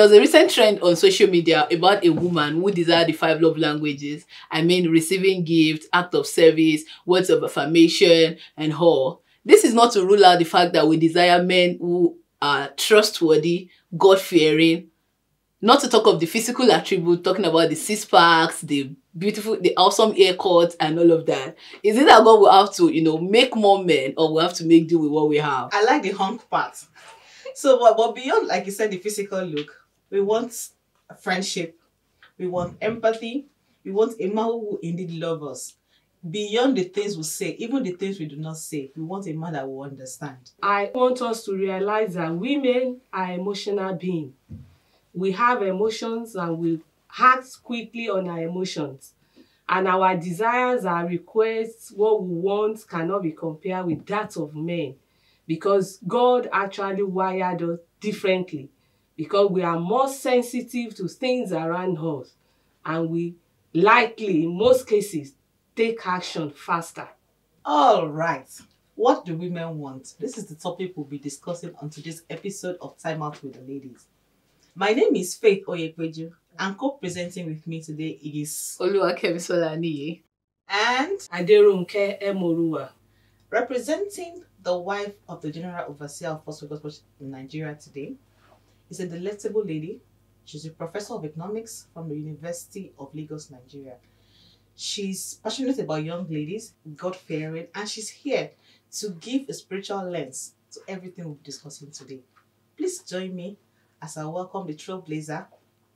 was a recent trend on social media about a woman who desired the 5 love languages. I mean, receiving gifts, act of service, words of affirmation, and all. This is not to rule out the fact that we desire men who are trustworthy, God-fearing, not to talk of the physical attribute, talking about the six-packs, the beautiful, the awesome haircuts, and all of that. Is it that God will have to, make more men, or we have to make do with what we have? I like the hunk part. So, but beyond, like you said, the physical look, we want friendship, we want empathy, we want a man who will indeed love us. Beyond the things we say, even the things we do not say, we want a man that will understand. I want us to realize that women are emotional beings. We have emotions and we act quickly on our emotions. And our desires, our requests, what we want cannot be compared with that of men. Because God actually wired us differently. Because we are more sensitive to things around us. And we likely, in most cases, take action faster. All right. What do women want? This is the topic we'll be discussing on today's episode of Time Out with the Ladies. My name is Faith Oyekweju, and co-presenting with me today is Oluwakemisolani and Aderunke Emorua. Representing the wife of the General Overseer of Foursquare in Nigeria today is a delectable lady. She's a professor of economics from the University of Lagos, Nigeria. She's passionate about young ladies, God-fearing, and she's here to give a spiritual lens to everything we're discussing today. Please join me as I welcome the trailblazer,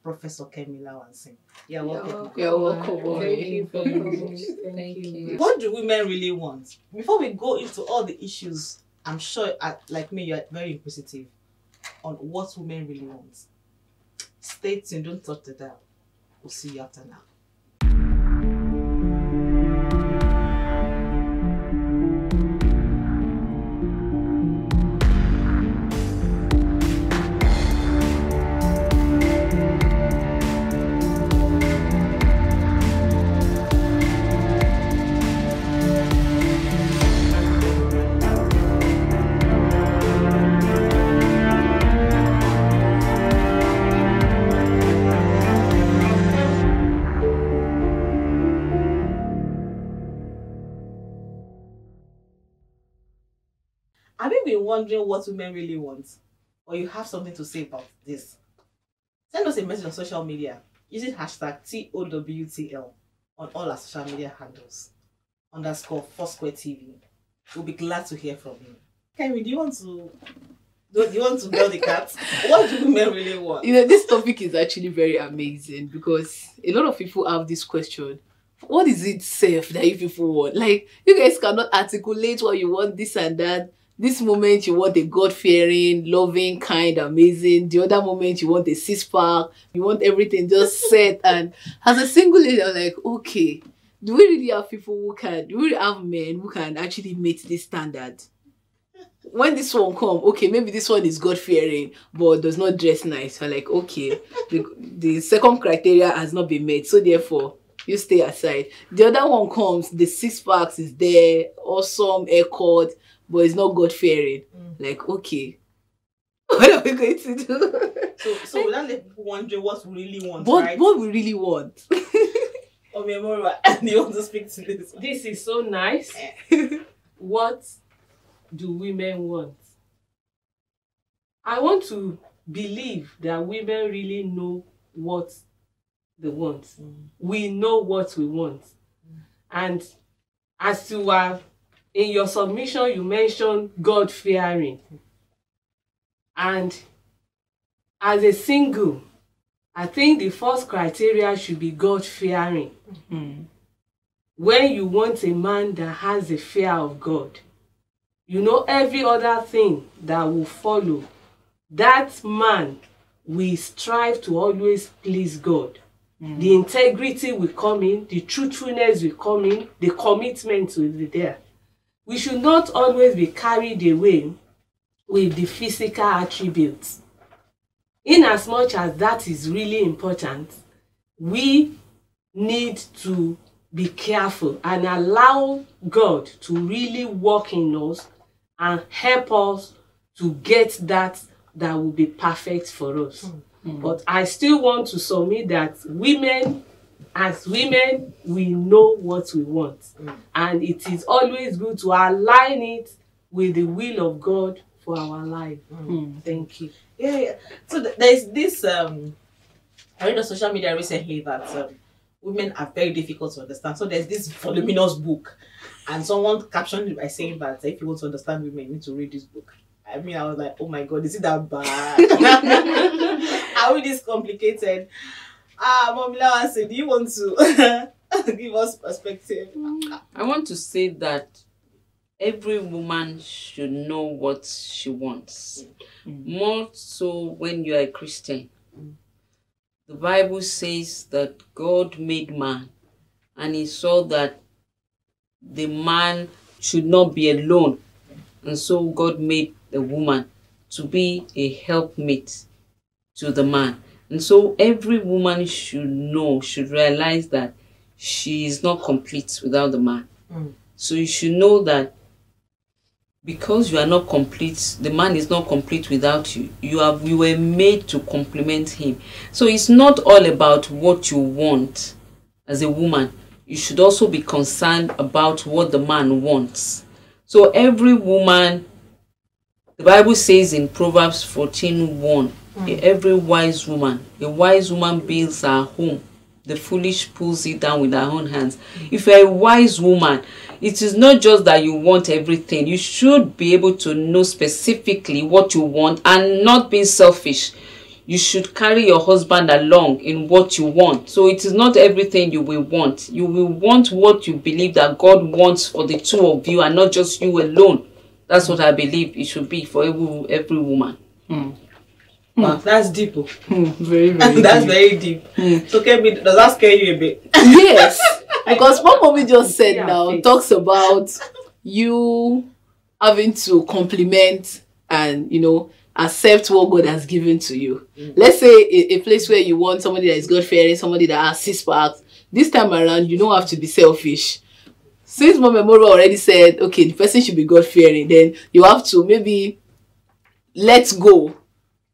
Professor Kemi Lawansin. You're welcome. You're welcome. Thank you for coming. Thank you. What do women really want? Before we go into all the issues, I'm sure, like me, you're very inquisitive on what women really want. Stay tuned, don't touch the dial. We'll see you after now. Have you been wondering what women really want? Or you have something to say about this? Send us a message on social media using hashtag TOWTL on all our social media handles. _Foursquare TV. We'll be glad to hear from you. Kemi, do you want to girl the cat? What do women really want? This topic is actually very amazing because a lot of people have this question. What is it safe that you people want? Like, you guys cannot articulate what you want, this and that. This moment you want a God-fearing, loving, kind, amazing. The other moment you want a six-pack. You want everything just set. And as a single lady, I'm like, okay, do we really have people do we really have men who can actually meet this standard? When this one come, okay, maybe this one is God-fearing, but does not dress nice. I'm like, okay, the second criteria has not been met. So therefore, you stay aside. The other one comes, the six-packs is there, awesome, haircut, but it's not God-fearing. Like, okay, what are we going to do? So without let people wondering what we really want, right? What we really want. Omemora, you want to speak to this? This is so nice. What do women want? I want to believe that women really know what they want. We know what we want. And as you are in your submission, you mentioned God-fearing. And as a single, I think the first criteria should be God-fearing. When you want a man that has a fear of God, every other thing that will follow, that man will strive to always please God. The integrity will come in, the truthfulness will come in, the commitment will be there. We should not always be carried away with the physical attributes. In as much as that is really important, we need to be careful and allow God to really work in us and help us to get that will be perfect for us. But I still want to submit that women, as women, we know what we want. And it is always good to align it with the will of God for our life. Thank you. Yeah. So there's this I read on social media recently that women are very difficult to understand. So there's this voluminous book, and someone captioned it by saying that if you want to understand women, you need to read this book. I mean, I was like, oh my God, is it that bad? Are we this complicated? Momila said, do you want to give us perspective? I want to say that every woman should know what she wants. More so when you are a Christian. The Bible says that God made man, and he saw that the man should not be alone. And so God made the woman to be a helpmate to the man. And so every woman should realize that she is not complete without the man. So you should know that because you are not complete, the man is not complete without you. You were made to complement him. So it's not all about what you want as a woman. You should also be concerned about what the man wants. So every woman, the Bible says in Proverbs 14:1, every wise woman, a wise woman builds her home. The foolish pulls it down with her own hands. If you're a wise woman, it is not just that you want everything. You should be able to know specifically what you want and not be selfish. You should carry your husband along in what you want. So it is not everything you will want. You will want what you believe that God wants for the two of you and not just you alone. That's what I believe it should be for every woman. Wow, that's deep. Very, very That's deep. very deep. So Kemi, does that scare you a bit? Yes, because what mommy just said Yeah, now please. talks about you having to compliment and, you know, accept what God has given to you. Let's say a place where you want somebody that is God-fearing, somebody that has 6 packs. This time around, you don't have to be selfish. Since Mama Moro already said, okay, the person should be God-fearing, then you have to maybe let go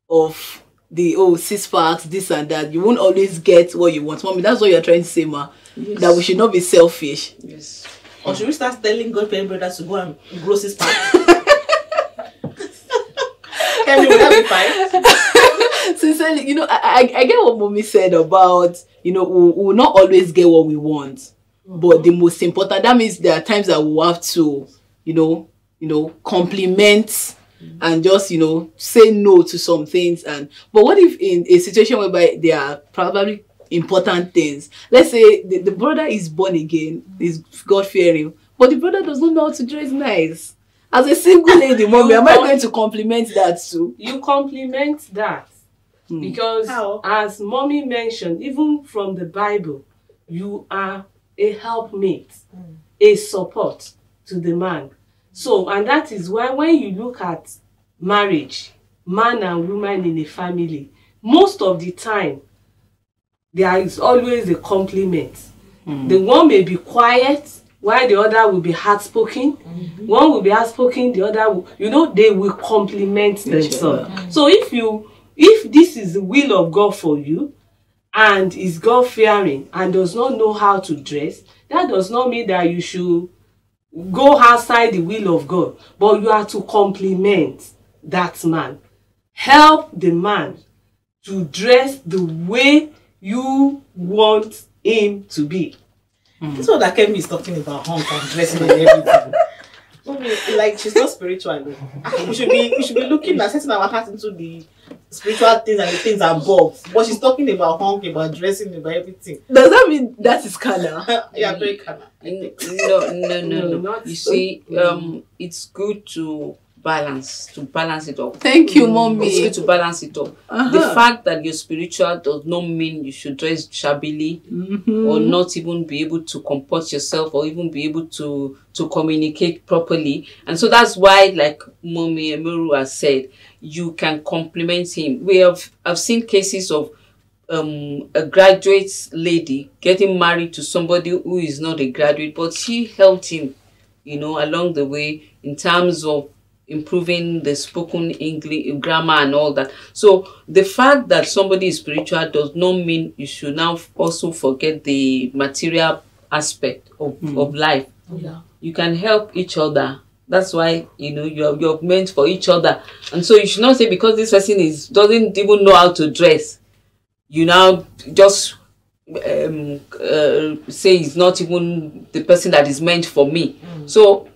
of the 6 packs, this and that. You won't always get what you want. Mommy, that's what you're trying to say, ma. Yes. That we should not be selfish. Yes. Or should we start telling God-fearing brothers to go and grow 6 packs? Kemi, would that be fine? Sincerely, you know, I get what mommy said about, you know, we will not always get what we want. But the most important, that means there are times that we have to, you know, compliment and just, you know, say no to some things. But what if in a situation whereby there are probably important things? Let's say the brother is born again, is God-fearing, but the brother does not know how to dress nice. As a single lady, mommy, am I going to compliment that too? You compliment that. Because How? as mommy mentioned, even from the Bible, you are a helpmate, a support to the man. So, and that is why when you look at marriage, man and woman in a family, most of the time, there is always a compliment. The one may be quiet, while the other will be outspoken. One will be outspoken, the other will, you know, they will complement themselves. So if this is the will of God for you, and is God-fearing and does not know how to dress, that does not mean that you should go outside the will of God. But you are to compliment that man. Help the man to dress the way you want him to be. This is what that Kemi is talking about, hunk and dressing and everything. Like, she's not spiritual. We should be looking at setting our heart into the spiritual things and the things above. But she's talking about honking, about dressing, about everything. Does that mean that is carnal? Yeah, very kind. No. Not You see, it's good to balance it up. Thank you, It's mommy. good to balance it up. The fact that you're spiritual does not mean you should dress shabbily or not even be able to comport yourself or even be able to communicate properly. And so that's why, like Mommy Emuru has said, you can compliment him. I've seen cases of a graduate lady getting married to somebody who is not a graduate, but she helped him, you know, along the way in terms of improving the spoken English grammar and all that. So the fact that somebody is spiritual does not mean you should now also forget the material aspect of life. Yeah. You can help each other. That's why, you know, you're meant for each other. And so you should not say because this person doesn't even know how to dress, you now just say he's not even the person that is meant for me. So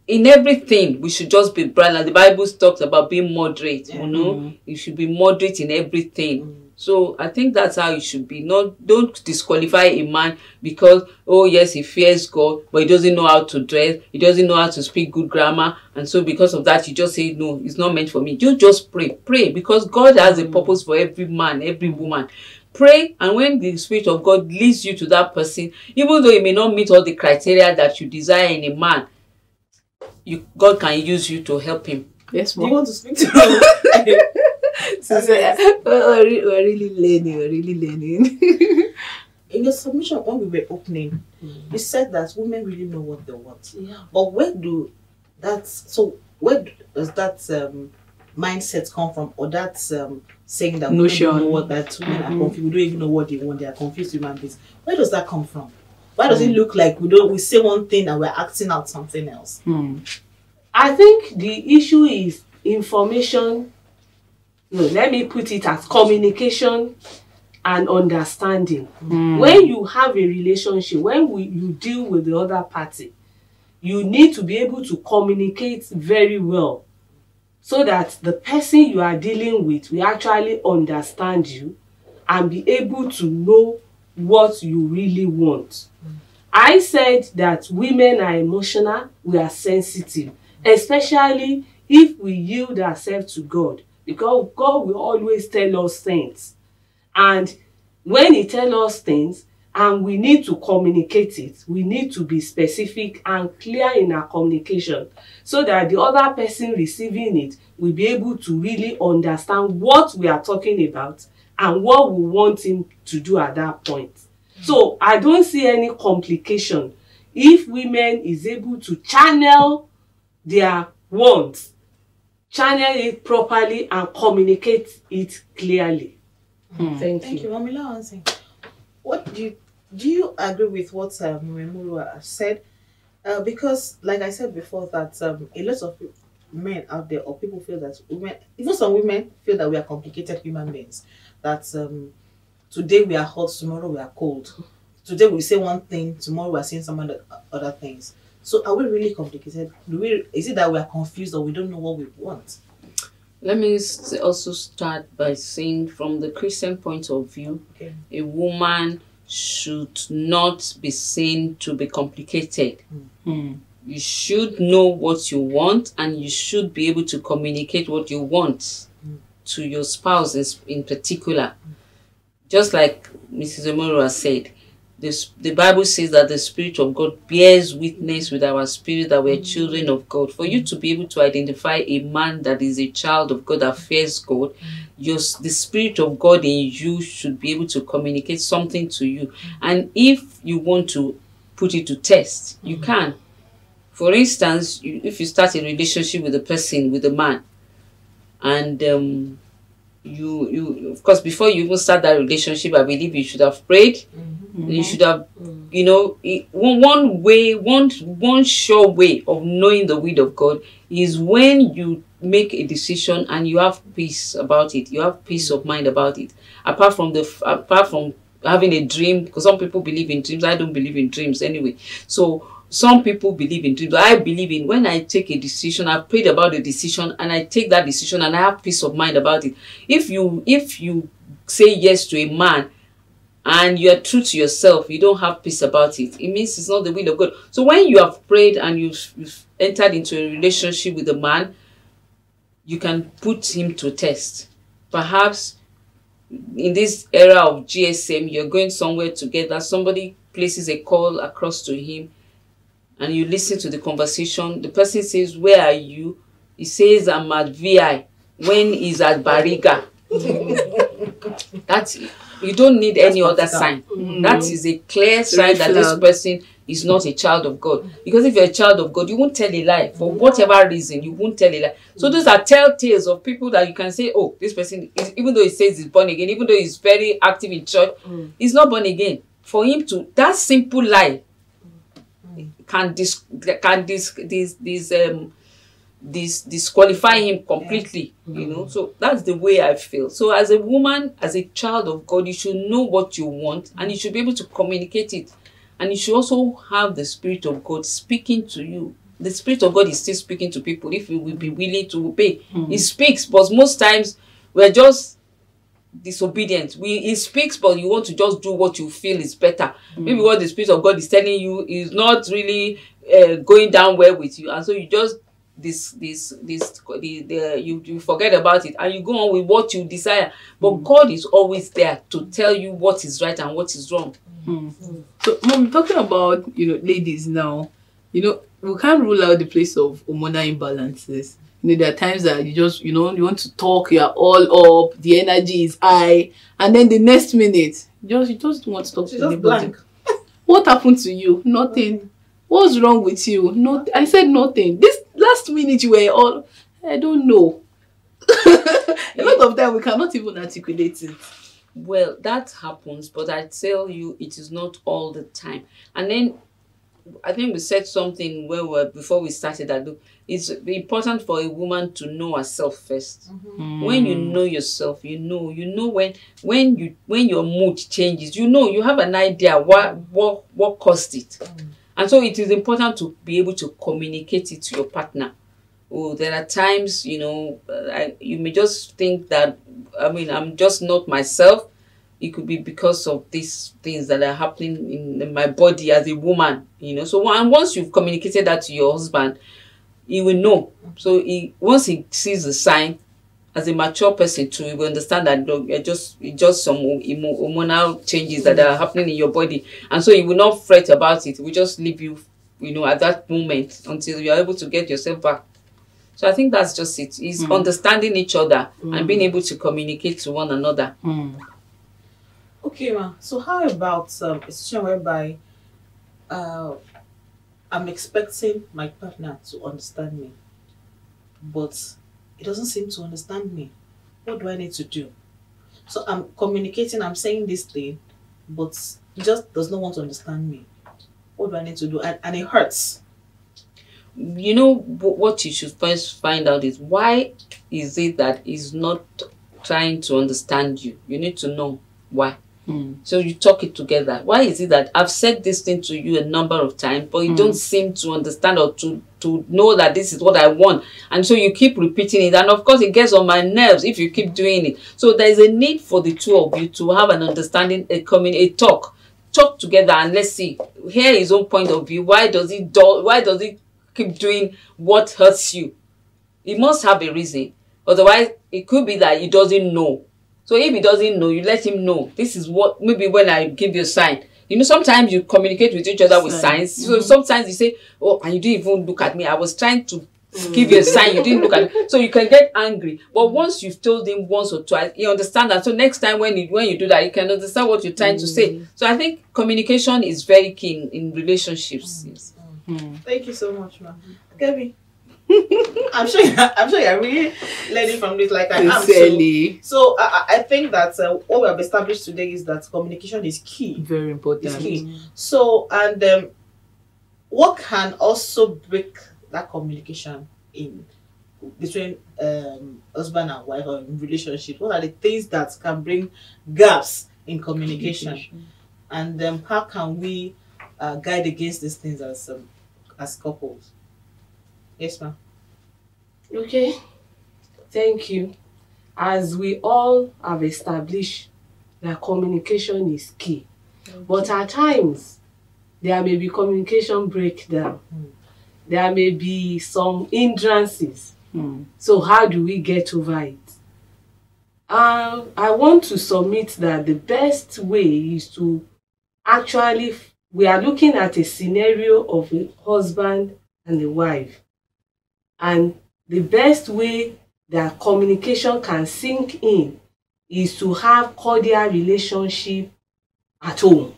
in everything we should just be bright. Like the Bible talks about being moderate. You know, you should be moderate in everything. So I think that's how it should be. Don't disqualify a man because, oh yes, he fears God, but he doesn't know how to dress, he doesn't know how to speak good grammar, and so because of that you just say no, it's not meant for me. You just pray because God has a purpose for every man, every woman. Pray, and when the Spirit of God leads you to that person, even though it may not meet all the criteria that you desire in a man, God can use you to help him. Yes, Do you Mom. want to speak to So, we're really learning. In your submission when we were opening, you said that women really know what they want. Yeah. But where does that mindset come from, or that saying that women Notion. don't know what that women are confused, we don't even know what they want, they are confused human beings? Where does that come from? Why does it look like we say one thing and we're acting out something else? I think the issue is information. No, let me put it as communication and understanding. When you have a relationship, when you deal with the other party, you need to be able to communicate very well so that the person you are dealing with will actually understand you and be able to know what you really want. I said that women are emotional, we are sensitive, especially if we yield ourselves to God, because God will always tell us things. And when he tells us things and we need to communicate it, we need to be specific and clear in our communication so that the other person receiving it will be able to really understand what we are talking about and what we want him to do at that point. So I don't see any complication if women is able to channel their wants, channel it properly and communicate it clearly. Thank you. Mamila. What do you agree with what Memuru said? Because like I said before, that a lot of men out there, or people feel that women, even some women, feel that we are complicated human beings. That today we are hot, tomorrow we are cold. Today we say one thing, tomorrow we are saying some other things. So are we really complicated? Is it that we are confused or we don't know what we want? Let me also start by saying, from the Christian point of view, a woman should not be seen to be complicated. You should know what you want, and you should be able to communicate what you want to your spouse in particular. Just like Mrs. Omoro has said, the Bible says that the Spirit of God bears witness with our spirit that we're children of God. For you to be able to identify a man that is a child of God, that fears God, the Spirit of God in you should be able to communicate something to you. And if you want to put it to test, you can. For instance, if you start a relationship with a person, with a man, and you of course, before you even start that relationship, I believe you should have prayed. You should have, you know, one sure way of knowing the will of God is when you make a decision and you have peace about it. You have peace of mind about it. Apart from having a dream, because some people believe in dreams. I don't believe in dreams anyway. So some people believe in dreams. I believe in when I take a decision, I've prayed about the decision and I take that decision and I have peace of mind about it. If you say yes to a man and you are true to yourself, you don't have peace about it, it means it's not the will of God. So when you have prayed and you've entered into a relationship with a man, you can put him to test. Perhaps in this era of GSM, you're going somewhere together, somebody places a call across to him, and you listen to the conversation. The person says, "Where are you?" He says, "I'm at VI," when he's at Bariga. That's, you don't need any other sign. That is a clear sign that this person is not a child of God. Because if you're a child of God, you won't tell a lie. For whatever reason, you won't tell a lie. So those are telltales of people that you can say, oh, this person, is, even though he says he's born again, even though he's very active in church, he's not born again. For him to, that simple lie can disqualify him completely, you know. So that's the way I feel. So as a woman, as a child of God, you should know what you want, and you should be able to communicate it. And you should also have the Spirit of God speaking to you. The Spirit of God is still speaking to people if you will be willing to obey. He speaks, but most times we're just disobedient. He speaks, but you want to just do what you feel is better. Maybe what the Spirit of God is telling you is not really going down well with you, and so you just you forget about it and you go on with what you desire. But God is always there to tell you what is right and what is wrong. So, Mom, talking about, you know, ladies now, you know, we can't rule out the place of hormonal imbalances. You know, there are times that you just, you know, you want to talk, you are all up, the energy is high, and then the next minute, you just want to talk to anybody. What happened to you? Nothing. What's wrong with you? No, I said nothing. This last minute you were all, I don't know. A lot of them we cannot even articulate it. Well, that happens, but I tell you, it is not all the time. And then I think we said something before we started that it's important for a woman to know herself first. When you know yourself, you know when your mood changes, you have an idea what caused it. And so it is important to be able to communicate it to your partner. Oh, there are times, you know, you may just think that, I mean, I'm just not myself. It could be because of these things that are happening in my body as a woman, you know. So once you've communicated that to your husband, he will know. So once he sees the sign, as a mature person too, you will understand that it's just some hormonal changes that are happening in your body. And so you will not fret about it. We just leave you, you know, at that moment until you are able to get yourself back. So I think that's just it. It's understanding each other and being able to communicate to one another. Okay, ma. So how about a situation whereby I'm expecting my partner to understand me, but he doesn't seem to understand me. What do I need to do? So I'm communicating, I'm saying this thing, but he just does not want to understand me. What do I need to do? And it hurts. You know, what you should first find out is why is it that he's not trying to understand you? You need to know why. So you talk it together. Why is it that I've said this thing to you a number of times, but you don't seem to understand or to know that this is what I want? And so you keep repeating it. And of course, it gets on my nerves if you keep doing it. So there is a need for the two of you to have an understanding, a talk together, and let's see, hear his own point of view. Why does he keep doing what hurts you? He must have a reason. Otherwise, it could be that he doesn't know. So if he doesn't know, you let him know. This is what, maybe when I give you a sign. You know, sometimes you communicate with each other with signs. So sometimes you say, oh, and you didn't even look at me. I was trying to give you a sign. You didn't look at me. So you can get angry. But once you've told him once or twice, he understands that. So next time when you do that, you can understand what you're trying to say. So I think communication is very key in relationships. Yes. Thank you so much, ma'am. Kevin. I'm sure you're really learning from this, like I am. So I think that what we have established today is that communication is key. Very important. It's key. So, and what can also break that communication in between husband and wife or in relationship? What are the things that can bring gaps in communication? And how can we guide against these things as couples? Yes, ma'am. Okay, thank you. As we all have established that communication is key, but at times there may be communication breakdown. There may be some hindrances. So how do we get over it? I want to submit that the best way is to actually, we are looking at a scenario of a husband and a wife. And the best way that communication can sink in is to have cordial relationship at home.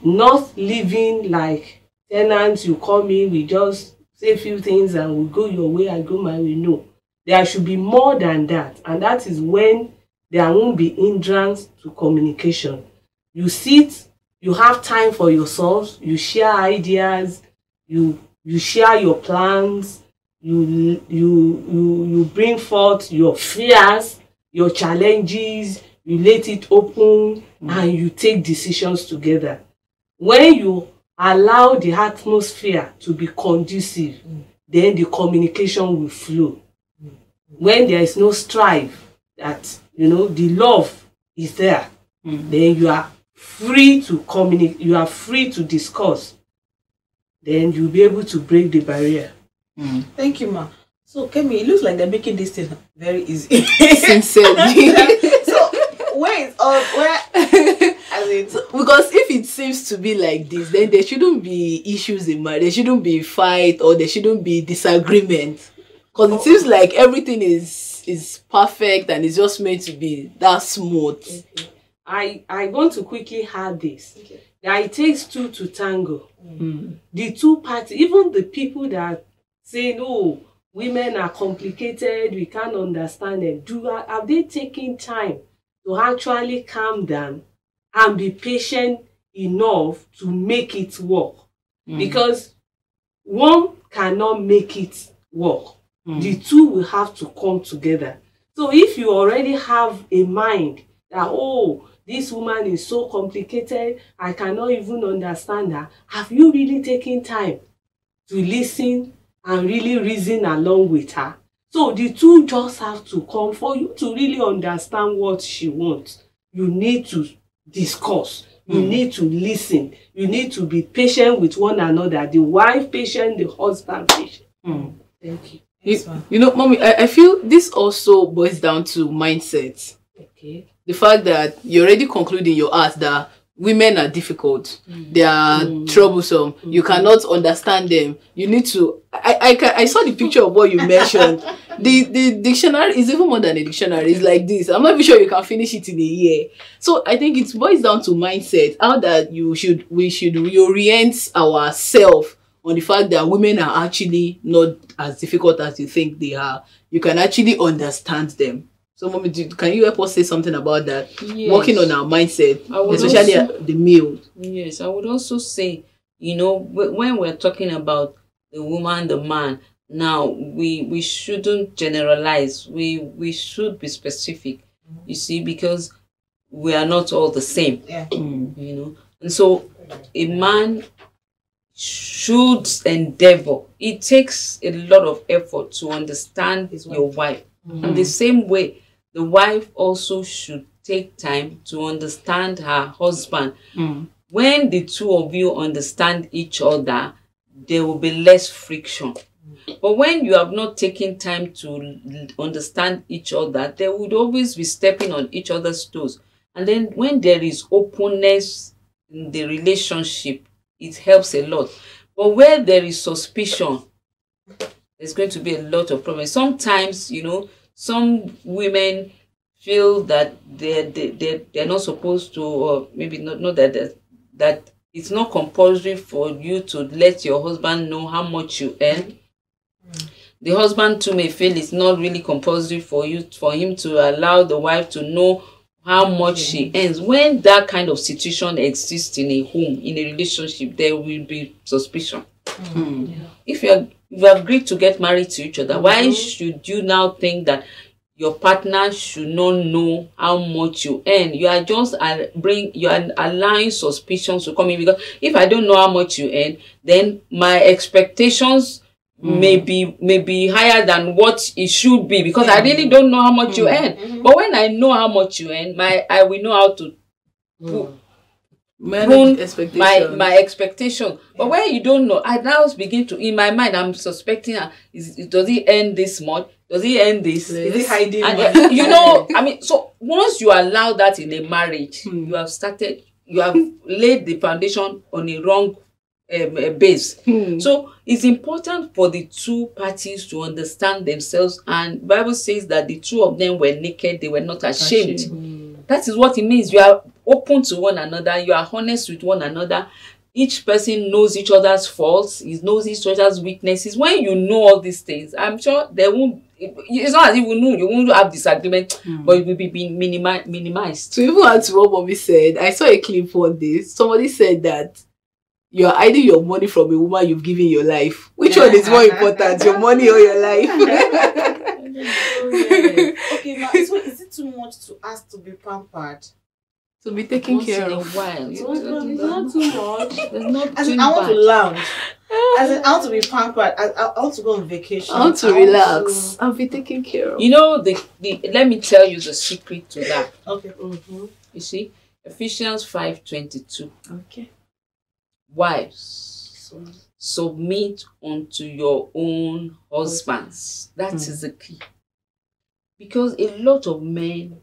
Not living like tenants, you come in, we just say a few things and we go your way, I go my way. No. There should be more than that. And that is when there won't be hindrance to communication. You sit, you have time for yourselves, you share ideas, you share your plans, you bring forth your fears, your challenges, you let it open, and you take decisions together. When you allow the atmosphere to be conducive, then the communication will flow. When there is no strife, that the love is there, then you are free to communicate, you are free to discuss, then you'll be able to break the barrier. Thank you, ma. So Kemi, it looks like they're making this thing very easy. Sincerely. So where because if it seems to be like this, then there shouldn't be issues in marriage, there shouldn't be fight, or there shouldn't be disagreement. Because it seems like everything is perfect and it's just meant to be that smooth. Okay. I want to quickly add this. Okay. That it takes two to tango. The two parties, even the people that say, no, women are complicated, we can't understand them. Have they taken time to actually calm down and be patient enough to make it work? Because one cannot make it work. The two will have to come together. So if you already have a mind that, oh, this woman is so complicated, I cannot even understand her, have you really taken time to listen and really reason along with her? So the two just have to come. For you to really understand what she wants, you need to discuss. You need to listen. You need to be patient with one another. The wife patient, the husband patient. Thank you. Mommy, I feel this also boils down to mindset. Okay. The fact that you already conclude in your heart that women are difficult, they are troublesome, you cannot understand them. You need to. I saw the picture of what you mentioned. The dictionary is even more than a dictionary. It's like this. I'm not even sure you can finish it in a year. So I think it boils down to mindset. How that we should reorient ourselves on the fact that women are actually not as difficult as you think they are. You can actually understand them. So, Mommy, can you help us say something about that? Yes. Working on our mindset, especially the male. Yes, I would also say, when we're talking about the woman, the man, now we shouldn't generalize. We should be specific, you see, because we are not all the same. Yeah. And so a man should endeavor. It takes a lot of effort to understand your wife. And the same way, the wife also should take time to understand her husband. When the two of you understand each other, there will be less friction. But when you have not taken time to understand each other, there would always be stepping on each other's toes. And then when there is openness in the relationship, it helps a lot. But where there is suspicion, there's going to be a lot of problems. Sometimes, some women feel that they're not supposed to, or maybe not that it's not compulsory for you to let your husband know how much you earn. The husband too may feel it's not really compulsory for him to allow the wife to know how much she earns. When that kind of situation exists in a home, in a relationship, there will be suspicion. If you agreed to get married to each other, why should you now think that your partner should not know how much you earn? You are just allowing suspicions to come in, because if I don't know how much you earn, then my expectations may be higher than what it should be, because I really don't know how much you earn. But when I know how much you earn, I will know how to my expectation. But when you don't know, I now begin to, in my mind, I'm suspecting, does he earn this much? Does he earn this? Is he hiding? And, so once you allow that in a marriage, you have laid the foundation on a wrong base. So it's important for the two parties to understand themselves, and the Bible says that the two of them were naked, they were not ashamed. That is what it means. You are open to one another, you are honest with one another, each person knows each other's faults, he knows each other's weaknesses. When you know all these things, I'm sure there won't, it's not as if you won't have disagreement, but it will be minimized. So even add to what mommy said, I saw a clip one day. Somebody said that you are hiding your money from a woman you've given your life. Which one is more important, your money or your life? Okay, ma, so is it too much to ask to be pampered? To be taken Once care in a of. while. It's not too much. There's not As too in, I want to bad. lounge. As in, I want to be pampered. I want to go on vacation. I want to relax. I'll be taken care of. You know, let me tell you the secret to that. Okay. You see, Ephesians 5:22. Okay. Wives, submit unto your own husbands. That is the key. Because a lot of men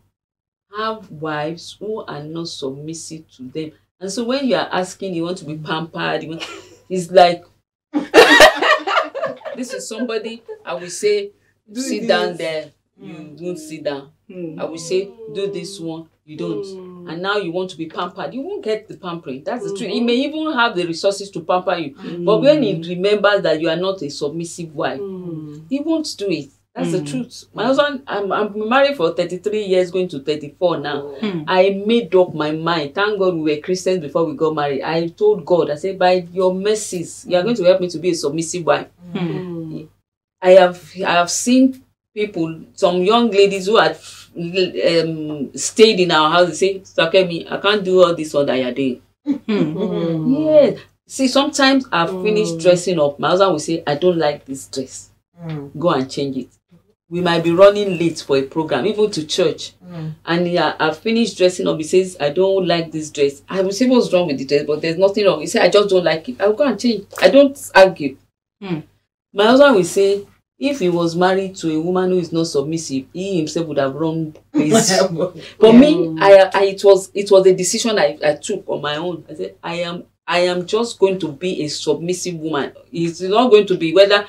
have wives who are not submissive to them. And so when you are asking, you want to be pampered, it's like, this is somebody, I will say, sit down there, you won't sit down. I will say, do this one, you don't. And now you want to be pampered, you won't get the pampering. That's the truth. He may even have the resources to pamper you. But when he remembers that you are not a submissive wife, he won't do it. That's the truth. My husband, I'm married for 33 years, going to 34 now. I made up my mind. Thank God we were Christians before we got married. I told God, I said, by your mercies, you are going to help me to be a submissive wife. I have seen people, some young ladies who had stayed in our house, they say, Sakemi, I can't do all this one that you're doing. Yes. See, sometimes I've finished dressing up. My husband will say, I don't like this dress. Go and change it. We might be running late for a program, even to church. And I've finished dressing up. He says, I don't like this dress. I will say, what's wrong with the dress? But there's nothing wrong. He said, I just don't like it. I'll go and change. I don't argue. My husband will say, if he was married to a woman who is not submissive, he himself would have run crazy. For me, it was a decision I took on my own. I said, I am just going to be a submissive woman. It's not going to be whether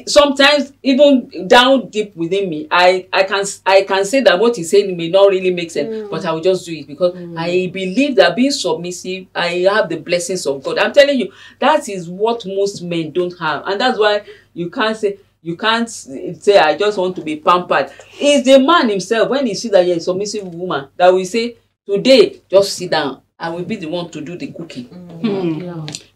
sometimes even down deep within me, I can say that what he's saying may not really make sense, but I will just do it because I believe that being submissive, I have the blessings of God. I'm telling you, that is what most men don't have, and that's why you can't say I just want to be pampered. It's the man himself, when he sees that you're a submissive woman, that will say, today just sit down. I will be the one to do the cooking.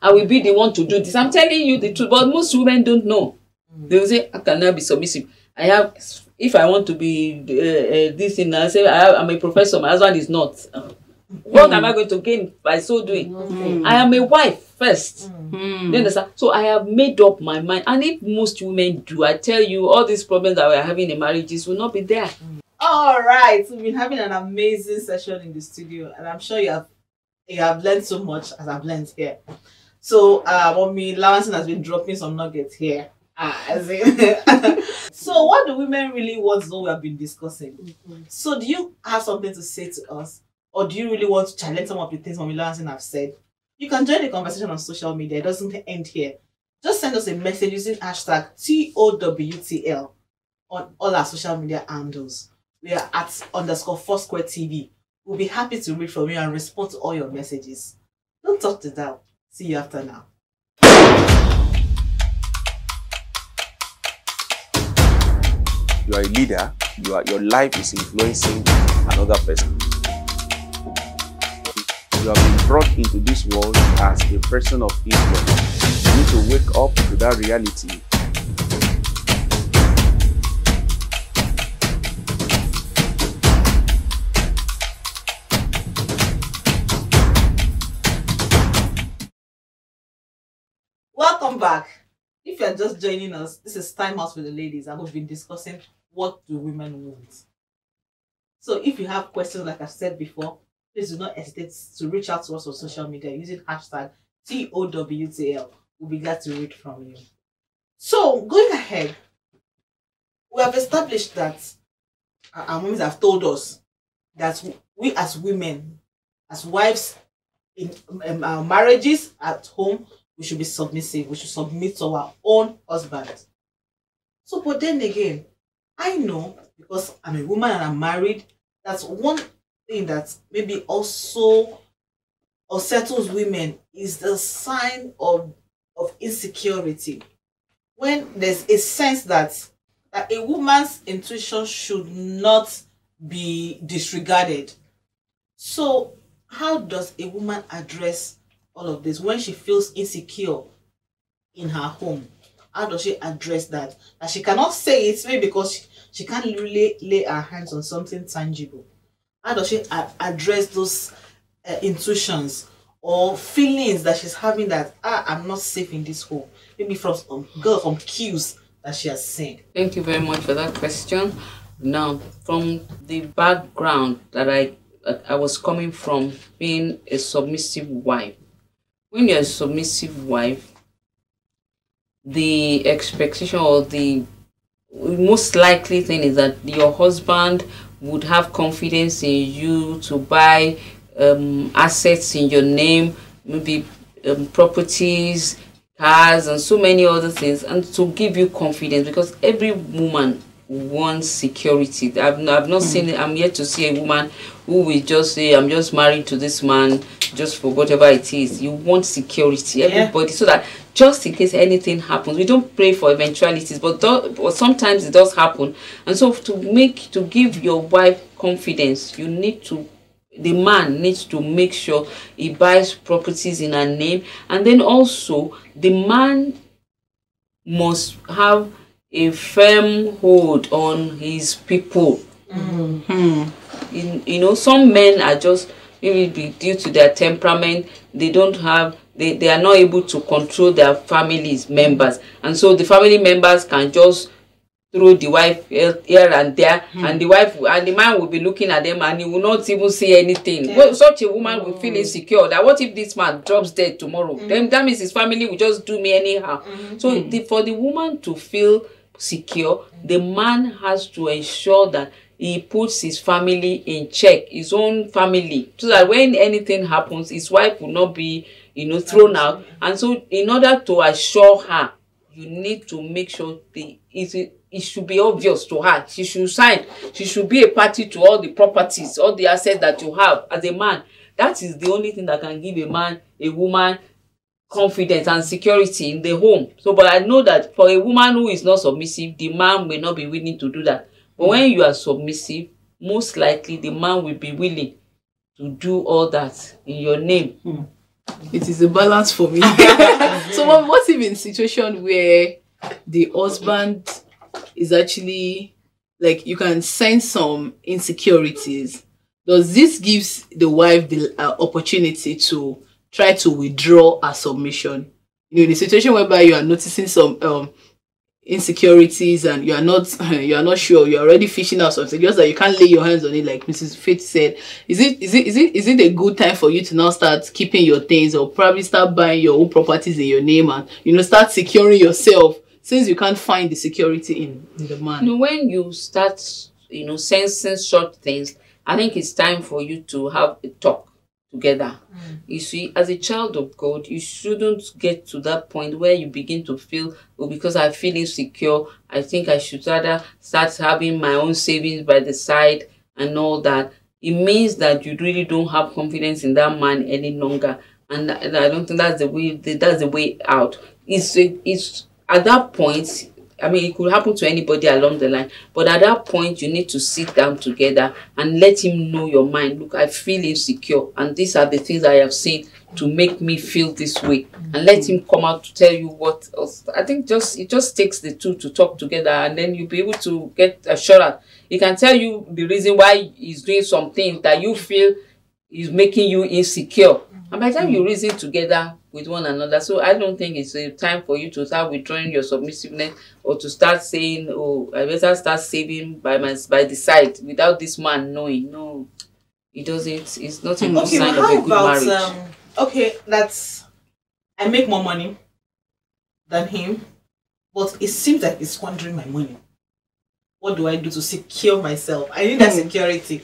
I will be the one to do this. I'm telling you the truth, but most women don't know. They will say, I cannot be submissive. If I want to be this thing, I say I'm a professor, my husband is not. What am I going to gain by so doing? I am a wife first. You understand? So I have made up my mind. And if most women do, I tell you, all these problems that we're having in marriages will not be there. All right, we've been having an amazing session in the studio, and I'm sure you have learned so much as I've learned here. So, Mommy Lawanson has been dropping some nuggets here. So, what do women really want is what we have been discussing. So, do you have something to say to us, or do you really want to challenge some of the things Mommy Lawanson have said? You can join the conversation on social media. It doesn't end here. Just send us a message using hashtag TOWTL on all our social media handles. We are at _Foursquare TV. We'll be happy to read from you and respond to all your messages. Don't talk to that. See you after now. You are a leader. Your life is influencing another person. You have been brought into this world as a person of influence. You need to wake up to that reality. Welcome back. If you are just joining us, this is Time Out with the Ladies, and we've been discussing what do women want. So if you have questions, like I said before, please do not hesitate to reach out to us on social media using hashtag TOWTL. We'll be glad to read from you. So going ahead, we have established that our moms have told us that we as women, as wives in our marriages at home, we should be submissive. We should submit to our own husbands. So, but then again, I know, because I'm a woman and I'm married, that's one thing that maybe also unsettles women is the sign of insecurity. When there's a sense that a woman's intuition should not be disregarded. So how does a woman address all of this when she feels insecure in her home? How does she address that? That she cannot say it maybe because she can't really lay her hands on something tangible. How does she address those intuitions or feelings that she's having that I'm not safe in this home? Maybe from some cues that she has seen. Thank you very much for that question. Now, from the background that I was coming from, being a submissive wife. When you're a submissive wife, the expectation or the most likely thing is that your husband would have confidence in you to buy assets in your name, maybe properties, cars, and so many other things, and to give you confidence, because every woman wants security. I've not seen it. I'm yet to see a woman who will just say, I'm just married to this man just for whatever it is. You want security, everybody, so that just in case anything happens, we don't pray for eventualities, but sometimes it does happen. And so to give your wife confidence, the man needs to make sure he buys properties in her name, and then also the man must have a firm hold on his people. Some men are just, maybe due to their temperament, they are not able to control their family's members, and so the family members can just throw the wife here and there, and the man will be looking at them and he will not even say anything. Well, such a woman will feel insecure that what if this man drops dead tomorrow? Then that means his family will just do me anyhow. So for the woman to feel secure, the man has to ensure that he puts his family in check, his own family, so that when anything happens, his wife will not be thrown out. And so in order to assure her, you need to make sure it should be obvious to her. She should sign. She should be a party to all the properties, all the assets that you have as a man. That is the only thing that can give a woman confidence and security in the home. So, but I know that for a woman who is not submissive, the man may not be willing to do that. But when you are submissive, most likely the man will be willing to do all that in your name. It is a balance for me. So what if in a situation where the husband is actually, like, you can sense some insecurities? Does this gives the wife the opportunity to try to withdraw her submission? In a situation whereby you are noticing some insecurities and you are not sure, you're already fishing out something, just that you can't lay your hands on it, like Mrs. Faith said. Is it a good time for you to now start keeping your things, or probably start buying your own properties in your name and start securing yourself, since you can't find the security in the man? When you start sensing short things, I think it's time for you to have a talk together. You see, as a child of God, you shouldn't get to that point where you begin to feel, because I feel insecure, I think I should rather start having my own savings by the side and all that. It means that you really don't have confidence in that man any longer, and I don't think that's the way out. It's at that point, I mean, it could happen to anybody along the line, but at that point, you need to sit down together and let him know your mind. Look, I feel insecure, and these are the things I have seen to make me feel this way. And let him come out to tell you what else. I think it just takes the two to talk together, and then you'll be able to get assurance. He can tell you the reason why he's doing something that you feel is making you insecure. And by the time you reason together with one another, so I don't think it's a time for you to start withdrawing your submissiveness, or to start saying, oh, I better start saving by the side without this man knowing. No, it doesn't. It's not a good sign of a good marriage. That's, I make more money than him, but it seems like he's squandering my money. What do I do to secure myself? I need that security.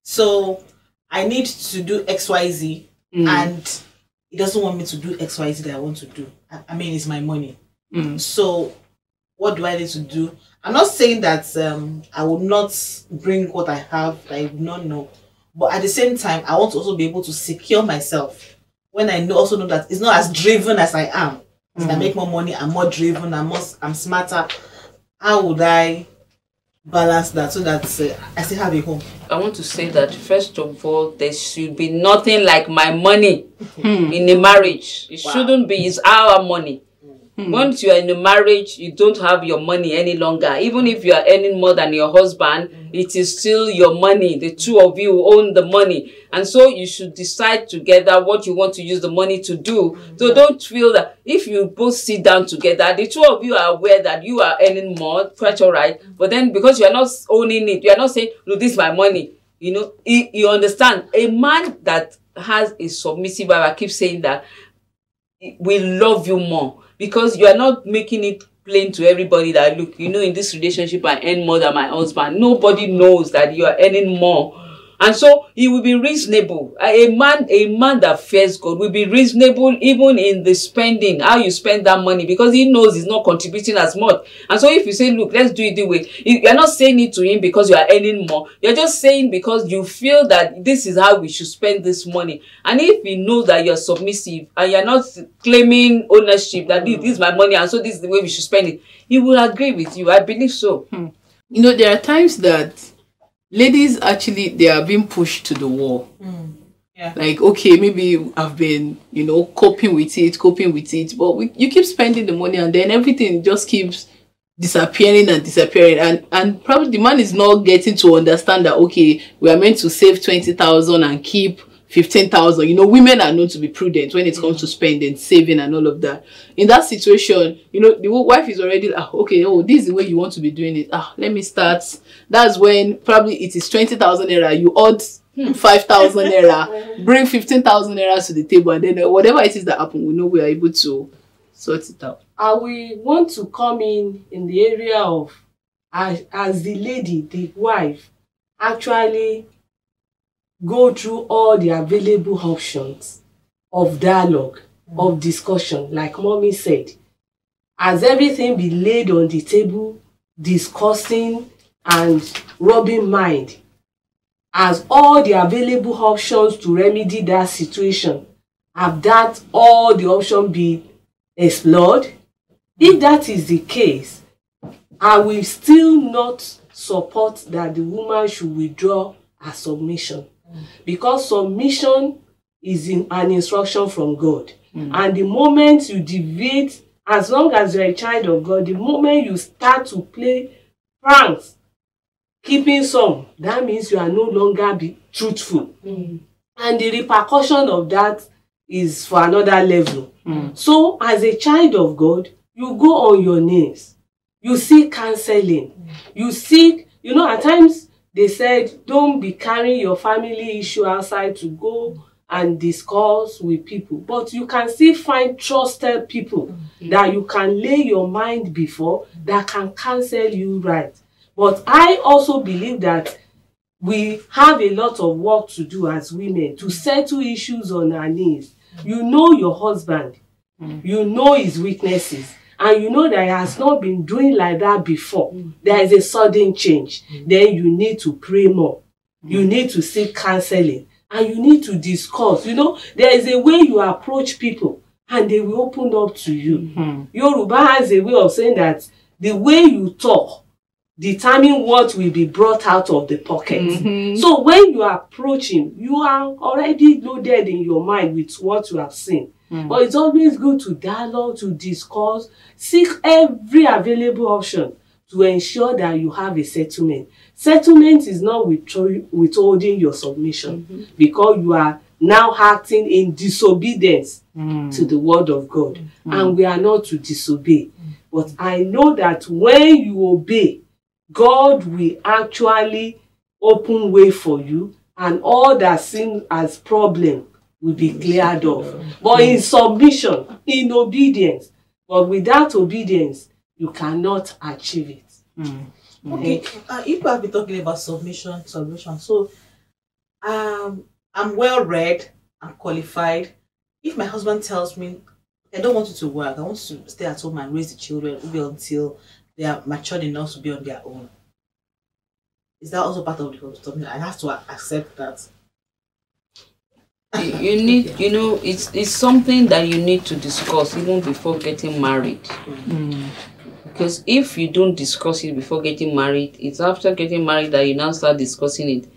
So I need to do XYZ. And he doesn't want me to do XYZ that I want to do. I mean, it's my money. So what do I need to do? I'm not saying that I will not bring what I have that I do not know. But at the same time, I want to also be able to secure myself. when I also know that it's not as driven as I am. As I make more money, I'm more driven, I'm smarter. How would I balance that so that I still have a home? I want to say that first of all, there should be nothing like my money in a marriage. It shouldn't be. It's our money. Once you are in a marriage, you don't have your money any longer. Even if you are earning more than your husband, it is still your money. The two of you own the money. And so you should decide together what you want to use the money to do. So don't feel that if you both sit down together, the two of you are aware that you are earning more, quite all right. But then because you are not owning it, you are not saying, no, this is my money. You know, you understand. A man that has a submissive wife, I keep saying that, will love you more. Because you are not making it plain to everybody that, look, you know, in this relationship, I earn more than my husband. Nobody knows that you are earning more. And so he will be reasonable. A man that fears God will be reasonable even in the spending, how you spend that money, because he knows he's not contributing as much. And so if you say, look, let's do it this way, you're not saying it to him because you are earning more. You're just saying because you feel that this is how we should spend this money. And if he knows that you're submissive and you're not claiming ownership, that this is my money and so this is the way we should spend it, he will agree with you. I believe so. You know, there are times that ladies actually, they are being pushed to the wall. Yeah. Like, okay, maybe I've been, you know, coping with it, but you keep spending the money and then everything just keeps disappearing. And probably the man is not getting to understand that, okay, we are meant to save 20,000 and keep 15,000. You know, women are known to be prudent when it comes to spending, saving and all of that. In that situation, you know, the wife is already, okay, this is the way you want to be doing it. Let me start. That's when probably it is 20,000 naira. You odd 5,000 naira, bring 15,000 naira to the table, and then whatever it is that happens, we know we are able to sort it out. I will want to come in the area of as the lady, the wife, actually go through all the available options of dialogue, of discussion, like mommy said. Has everything been laid on the table, discussing and rubbing mind? As all the available options to remedy that situation, have that all the options been explored? If that is the case, I will still not support that the woman should withdraw her submission. Because submission is an instruction from God. And the moment you deviate, as long as you're a child of God, the moment you start to play pranks, keeping some, that means you are no longer be truthful. And the repercussion of that is for another level. So as a child of God, you go on your knees, you seek counseling, you seek, you know, at times they said, don't be carrying your family issue outside to go and discuss with people. But you can still find trusted people that you can lay your mind before, that can counsel you right. But I also believe that we have a lot of work to do as women to settle issues on our knees. You know your husband, you know his weaknesses, and you know that he has not been doing like that before. There is a sudden change. Then you need to pray more. You need to seek counseling. And you need to discuss. You know, there is a way you approach people and they will open up to you. Yoruba has a way of saying that the way you talk determine what will be brought out of the pocket. So when you approach him, you are already loaded in your mind with what you have seen. But it's always good to dialogue, to discuss, seek every available option to ensure that you have a settlement. Settlement is not withholding your submission, because you are now acting in disobedience to the word of God. And we are not to disobey. But I know that when you obey, God will actually open way for you, and all that seems as problem will be cleared off. But in submission, in obedience, but without obedience, you cannot achieve it. Okay, if I've been talking about submission, so I'm well read, I'm qualified. If my husband tells me, I don't want you to work, I want you to stay at home and raise the children maybe until they are matured enough to be on their own, is that also part of the submission? I have to accept that. You need, you know, it's something that you need to discuss even before getting married. Because if you don't discuss it before getting married, it's after getting married that you now start discussing it.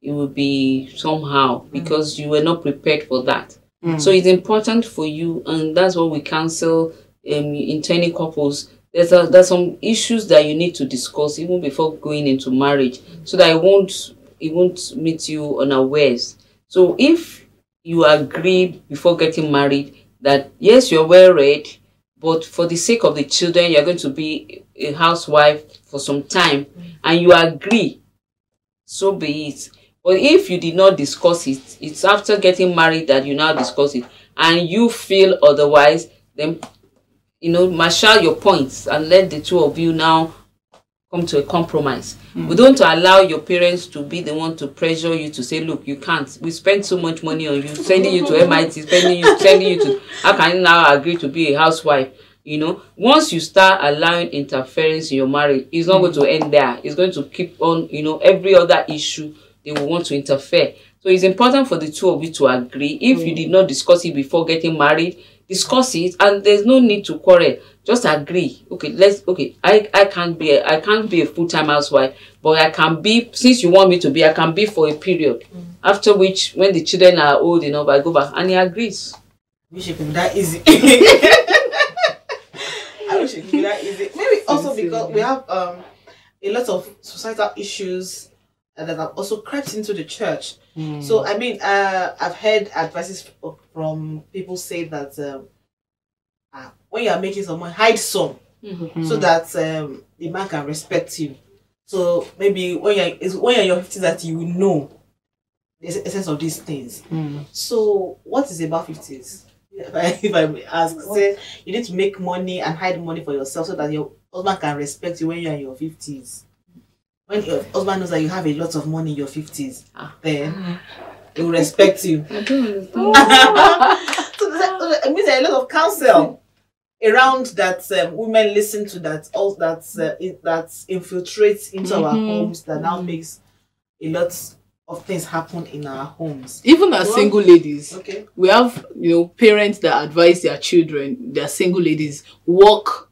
It will be somehow because you were not prepared for that. So it's important for you, and that's what we counsel in training couples. There's some issues that you need to discuss even before going into marriage, so that it won't meet you unawares. So if you agree before getting married that yes, you're well read, but for the sake of the children, you're going to be a housewife for some time, and you agree, so be it. But if you did not discuss it, it's after getting married that you now discuss it, and you feel otherwise, then, you know, marshal your points and let the two of you now come to a compromise. We don't allow your parents to be the one to pressure you to say, look, you can't. We spend so much money on you, sending you to MIT, sending you to, how can you now agree to be a housewife? You know, once you start allowing interference in your marriage, it's not going to end there. It's going to keep on, you know, every other issue they will want to interfere. So it's important for the two of you to agree. If you did not discuss it before getting married, discuss it, and there's no need to quarrel. Just agree. Okay, I can't be a full-time housewife, but I can be, since you want me to be, I can be for a period. After which, when the children are old enough, I go back, and he agrees. I wish it could be that easy. I wish it could be that easy. Maybe also because we have a lot of societal issues that have also crept into the church. So I mean, I've heard advices from people say that when you are making some money, hide some, so that the man can respect you. So maybe when you're in your 50s, that you will know the essence of these things. So what is about 50s? If I may ask, say you need to make money and hide money for yourself so that your husband can respect you when you're in your 50s. When your husband knows that you have a lot of money in your 50s, then he will respect you. I don't understand. So it means there are a lot of counsel around that women listen to, that all that infiltrates into our homes, that now makes a lot of things happen in our homes. Even as single ladies, Okay. we have, you know, parents that advise their children, their single ladies, work,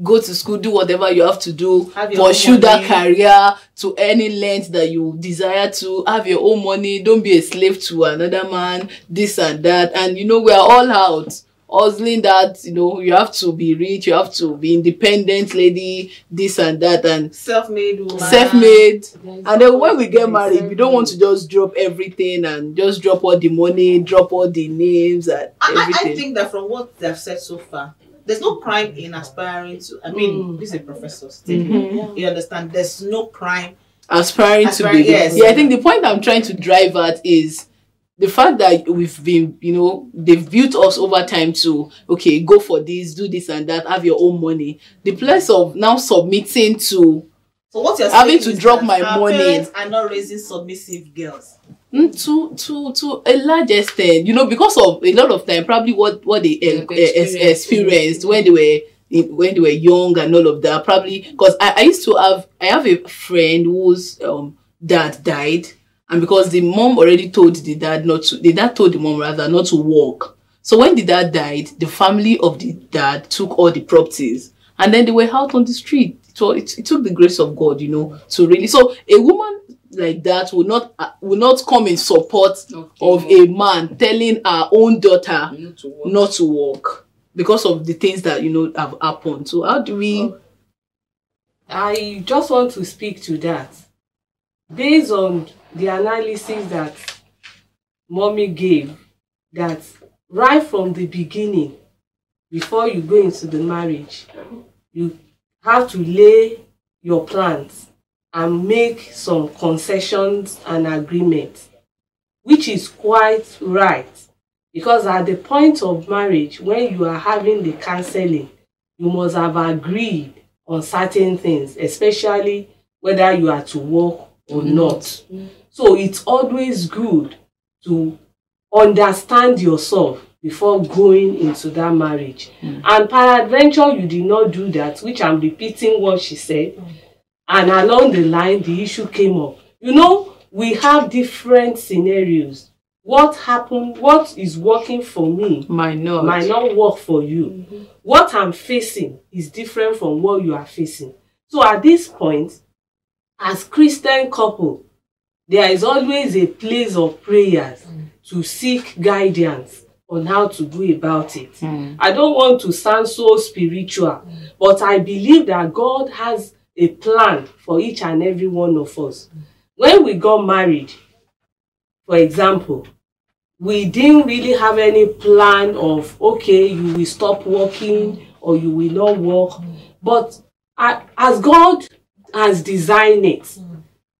go to school, do whatever you have to do, pursue that career to any length that you desire to, have your own money, don't be a slave to another man, this and that. And you know, we are all out hustling that, you know, you have to be rich, you have to be independent lady, this and that, and Self-made woman. Self-made. And then when we get married, we don't want to just drop everything and just drop all the money, drop all the names and everything. I think that from what they've said so far, there's no crime in aspiring to, I mean, this is a professor's statement. You understand? There's no crime aspiring to be. Yes. Yeah, I think the point I'm trying to drive at is the fact that we've been, you know, they've built us over time to, okay, go for this, do this and that, have your own money. The place of now submitting to, so what you're having saying to is drop that my our money. Parents are not raising submissive girls. To a large extent, you know, because of a lot of time, probably what they experienced when they were young and all of that. Probably because I have a friend whose dad died, and because the mom already told the dad told the mom rather not to work. So when the dad died, the family of the dad took all the properties, and then they were out on the street. So it took the grace of God, you know, to really. So a woman like that will not come in support of a man telling our own daughter not to work because of the things that, you know, have happened. So how do we? I just want to speak to that based on the analysis that mommy gave, that right from the beginning, before you go into the marriage, you have to lay your plans and make some concessions and agreements, which is quite right. Because at the point of marriage, when you are having the counseling, you must have agreed on certain things, especially whether you are to work or not. So it's always good to understand yourself before going into that marriage. And peradventure, you did not do that, which I'm repeating what she said. And along the line, the issue came up. You know, we have different scenarios. what happened, what is working for me might not work for you. What I'm facing is different from what you are facing. So at this point, as Christian couple, there is always a place of prayers to seek guidance on how to go about it. I don't want to sound so spiritual, but I believe that God has a plan for each and every one of us. When we got married, for example, we didn't really have any plan of, okay, you will stop working or you will not work. But as God has designed it,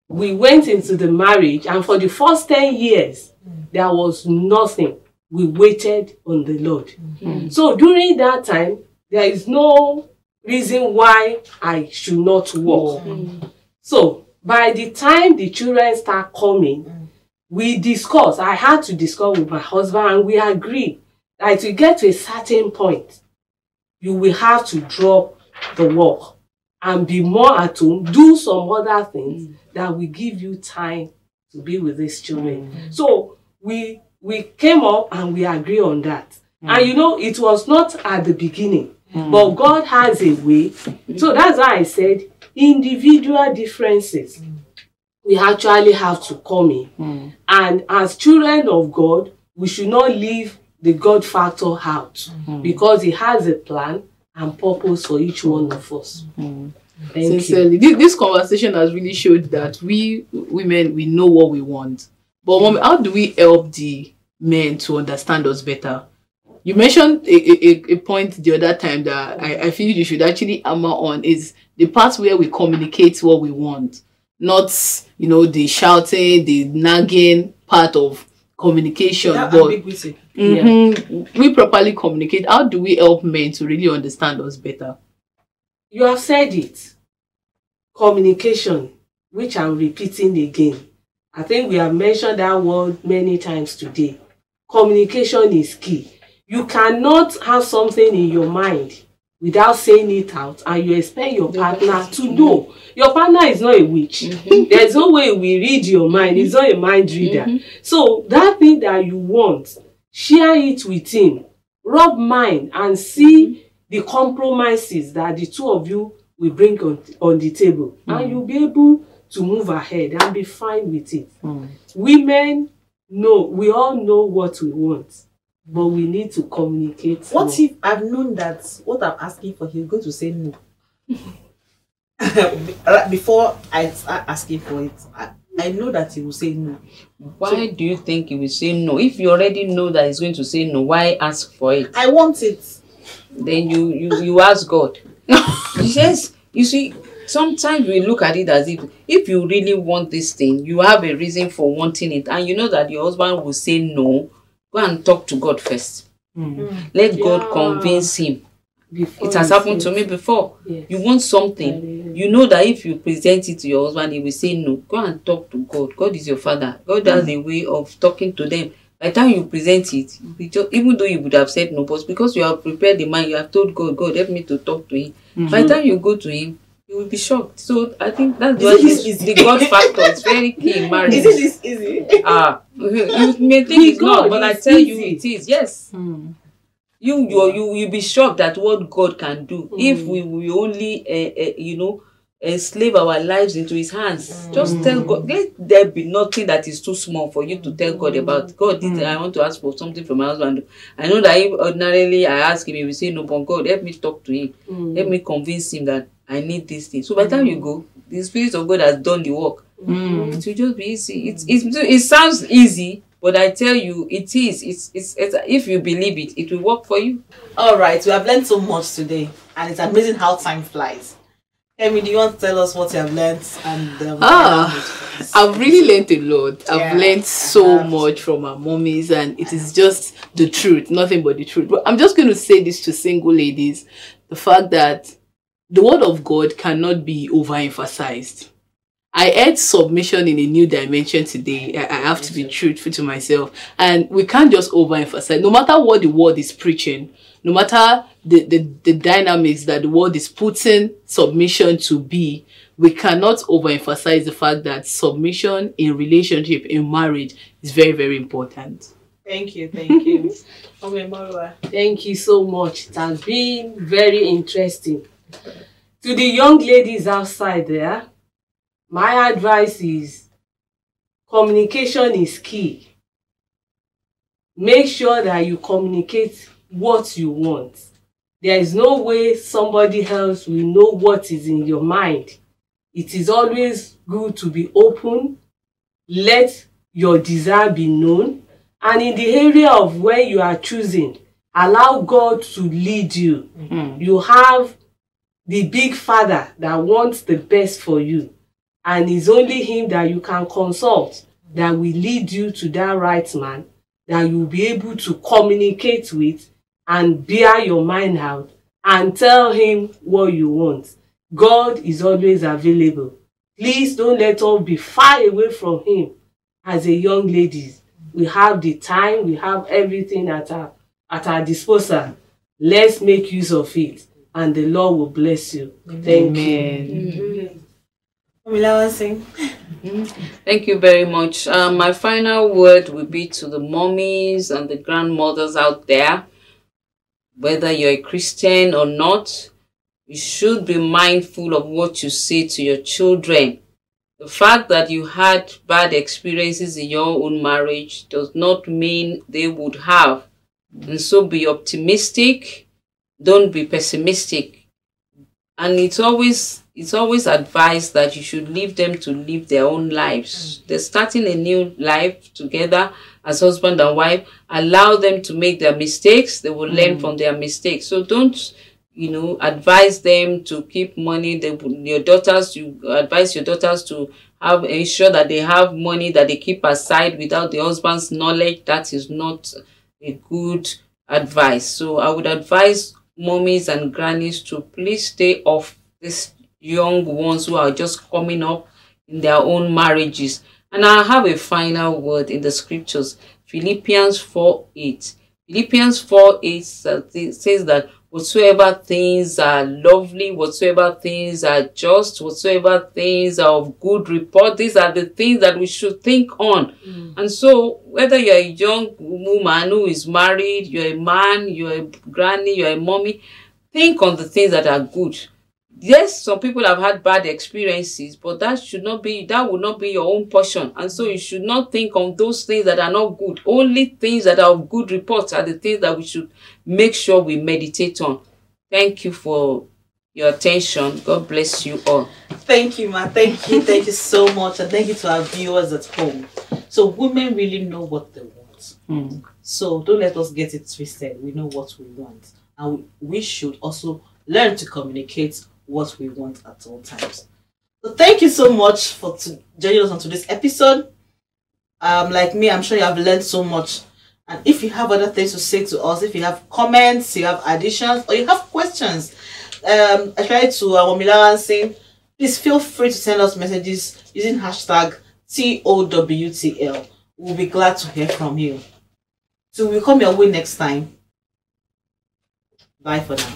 we went into the marriage, and for the first 10 years, there was nothing. We waited on the Lord. So during that time, there is no reason why I should not work. So by the time the children start coming, we discuss. I had to discuss with my husband, and we agreed that to get to a certain point, you will have to drop the work and be more at home, do some other things that will give you time to be with these children. So we came up and we agree on that. And you know, it was not at the beginning, but God has a way. So that's why I said individual differences we actually have to come in. And as children of God, we should not leave the God factor out, because He has a plan and purpose for each one of us. Sincerely, this conversation has really showed that we women, we know what we want. But Mommy, how do we help the men to understand us better? You mentioned a point the other time that I feel you should actually hammer on, is the part where we communicate what we want. Not, you know, the shouting, the nagging part of communication. But we properly communicate. How do we help men to really understand us better? You have said it. Communication, which I'm repeating again. I think we have mentioned that word many times today. Communication is key. You cannot have something in your mind without saying it out, and you expect your partner to know. Your partner is not a witch. There's no way we read your mind. He's not a mind reader. So that thing that you want, share it with him. Rub mind and see the compromises that the two of you will bring on the table. And you'll be able to move ahead and be fine with it. Women know, we all know what we want, but we need to communicate. What if I've known that what I'm asking for, he's going to say no? Before I start asking for it, I know that he will say no. Why do you think he will say no? If you already know that he's going to say no, why ask for it? I want it. Then you ask God. Yes, you see, sometimes we look at it as if you really want this thing, you have a reason for wanting it, and you know that your husband will say no, go and talk to God first. Let God convince him. It has happened to me before. You want something, you know that if you present it to your husband, he will say no. Go and talk to God. God is your father. God has a way of talking to them. By the time you present it, even though you would have said no, but because you have prepared the mind, you have told God, God, help me to talk to him. By the time you go to him, you will be shocked. So I think that's what the God factor is very key in marriage. Is it this easy? You may think it's not, but I tell you it is. Yes. You'll be shocked at what God can do if we only enslave our lives into his hands. Just tell God. Let there be nothing that is too small for you to tell God about. God, I want to ask for something from my husband. I know that if ordinarily I ask him, he will say no, but God, help me talk to him. Help me convince him that I need this thing. So by the time you go, the Spirit of God has done the work. It will just be easy. It sounds easy, but I tell you, it is. It's if you believe it, it will work for you. All right, we have learned so much today, and it's amazing how time flies. Amy, do you want to tell us what you have learned? And I've really learned a lot. I've learned so much from our mommies, and it is just the truth, nothing but the truth. But I'm just going to say this to single ladies: the fact that the word of God cannot be overemphasized. I heard submission in a new dimension today. I have to be truthful to myself, and we can't just overemphasize. No matter what the word is preaching, no matter the dynamics that the word is putting submission to be, we cannot overemphasize the fact that submission in relationship, in marriage, is very, very important. Thank you, thank you. Okay, Marwa. Thank you so much. It has been very interesting. To the young ladies outside there, my advice is communication is key. Make sure that you communicate what you want. There is no way somebody else will know what is in your mind. It is always good to be open. Let your desire be known. And in the area of where you are choosing, allow God to lead you. You have the big Father that wants the best for you. And it's only him that you can consult that will lead you to that right man that you'll be able to communicate with and bear your mind out and tell him what you want. God is always available. Please don't let us be far away from him. As a young ladies, we have the time, we have everything at our disposal. Let's make use of it, and the Lord will bless you. Thank you. Thank you very much. My final word will be to the mommies and the grandmothers out there. Whether you're a Christian or not, you should be mindful of what you say to your children. The fact that you had bad experiences in your own marriage does not mean they would have. And so be optimistic. Don't be pessimistic. And it's always advised that you should leave them to live their own lives. They're starting a new life together as husband and wife. Allow them to make their mistakes. They will learn from their mistakes. So don't, advise them to keep money. You advise your daughters to ensure that they have money that they keep aside without the husband's knowledge. That is not a good advice. So I would advise mommies and grannies to please stay off these young ones who are just coming up in their own marriages. And I have a final word in the scriptures, Philippians 4:8. Philippians 4:8 says that whatsoever things are lovely, whatsoever things are just, whatsoever things are of good report, these are the things that we should think on. And so whether you're a young woman who is married, you're a man, you're a granny, you're a mommy, think on the things that are good. Yes, some people have had bad experiences, but that will not be your own portion. And so you should not think on those things that are not good. Only things that are of good report are the things that we should make sure we meditate on. Thank you for your attention. God bless you all. Thank you, ma. Thank you. Thank you so much. And thank you to our viewers at home. So women really know what they want. So don't let us get it twisted. We know what we want. And we should also learn to communicate what we want at all times. So thank you so much for joining us on today's episode. Like me, I'm sure you have learned so much. And if you have other things to say to us, if you have comments, you have additions, or you have questions, I try to Wamilawan saying, please feel free to send us messages using hashtag TOWTL. We'll be glad to hear from you. So we'll come your way next time. Bye for now.